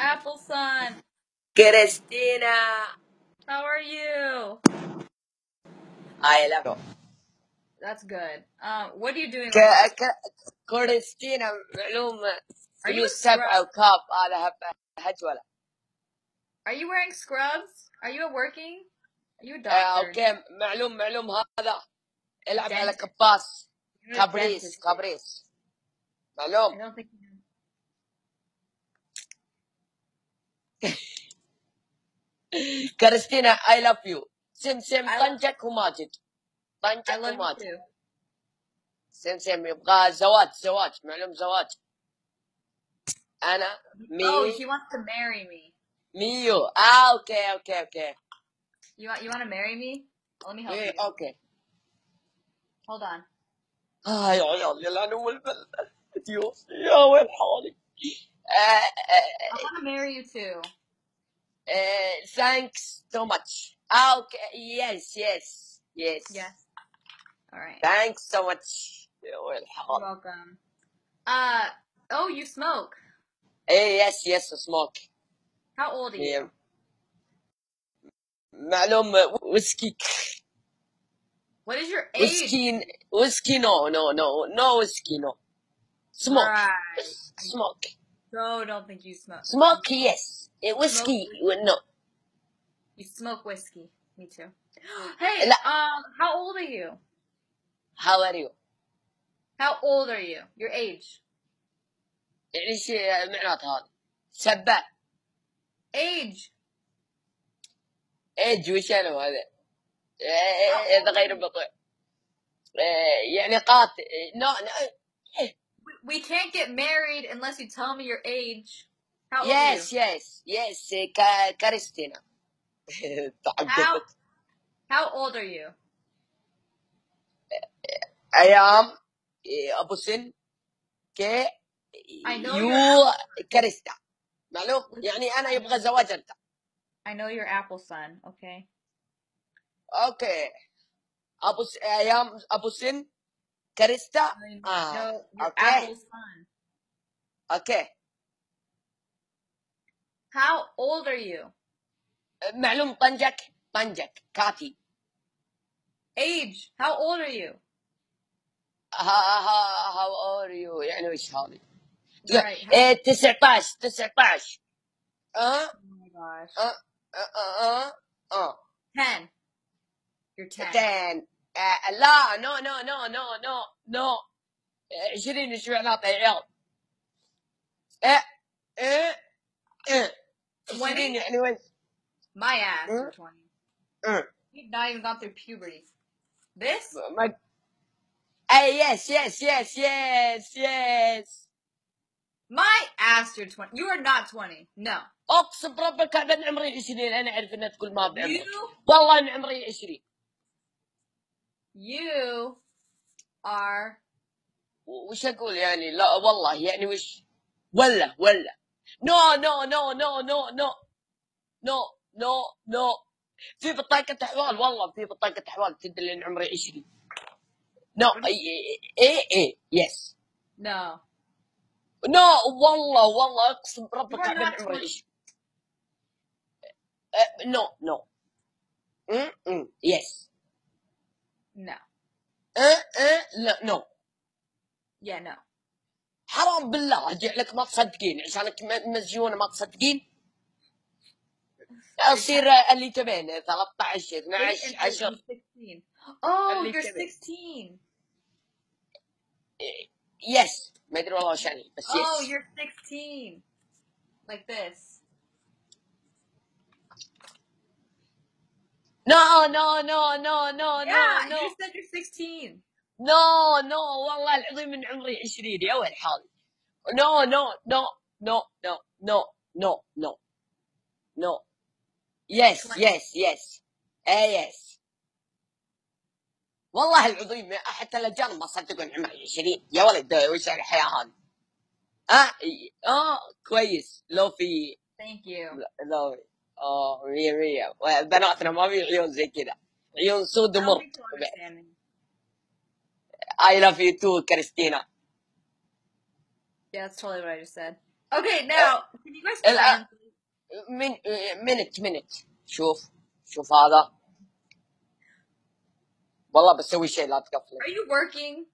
Apple Sun. Christina. How are you? I love you. That's good. What are you doing right now? كريستينا معلوم Are you فلوس a 7 scrub? وكاب هذا هجولة. Are you wearing scrubs? Are you working? Are you a doctor? اوكي معلوم هذا العب على Dentist. كباس You're a dentist. كابريس I معلوم. don't think you know. كريستينا I love you. سمسم I طنجك وماجد. طنجك love you وماجد. too. سمسم يبغى زواج معلوم زواج. أنا Oh, مي she wants to marry me. ميو. اوكي. You want to marry me? Let me help مي you. اوكي. Hold on. يا عيال يلا انا والبلد يا وين حالي. I want to marry you too. Thanks so much. Okay, yes. Yes. All right. Thanks so much. يا وين You're حالي. welcome. Oh, you smoke. Yes, I smoke. How old are you? معلوم ويسكي. What is your age? Whiskey no whiskey no. Smoke. Right. Smoke. So don't think you smoke. Smoke yes. Whiskey no. You smoke whiskey. Me too. Hey, لا. how old are you? How are you? How old are you? Your age. ايش معناته هذا؟ سبع. Age. ايج وش انا هذا؟ هذا غير بطيء. يعني قاتل. No. We can't get married unless you tell me your age. How old are you? Yes. كريستينا. How old are you? I am أبو سن I know يو كريستا. معلوم يعني أنا يبغى زواج أنت. I know your Apple Sun, okay? Okay. I am أبو سن كريستا. No, your okay. Apple Sun. Okay. How old are you? معلوم طنجك كاتي. Age. How old are you? how old are you يعني وش هذه؟ Right. 19. Oh my gosh. 10. You're 10. 10. لا no 20 ايش معناته يا عيال؟ 20 يعني وين؟ My ass for 20. You've not even gone through puberty. This? Yes. My ass you're 20. You are not 20. No. اقسم بربك هذا أنا عمري 20. انا اعرف انها تقول ما بعمرك. You? والله انا عمري 20. You are. وش اقول يعني؟ لا والله يعني وش؟ ولا نو في بطاقة احوال. والله في بطاقة احوال تدل ان عمري 20. نو ايه يس. No. والله اقسم بربك هذا عمري 20. No. Yes. No. لا no. Yeah, no. حرام بالله ارجع لك ما تصدقين عشانك مزيونه ما تصدقين. اصير اللي تبين 13 12 10. Oh, you're 16. Yes. ما ادري والله وش يعني بس Oh, yes. you're 16. Like this. No. Yeah, you said you're 16. No والله العظيم من عمري 20 يا ويل حالي. No. Yes. Yes. والله العظيم حتى الأجانب ما صدقوا إن عمري 20 يا ولد. وش الحياة هذه؟ كويس لو في. Thank you. لو مية بناتنا ما في عيون زي كذا. عيون سود ومر. I love you too, Christina. Yeah, that's totally what I just said. Okay, now, can you guys منت شوف هذا والله بسوي شيء لا تقفله. Are you working?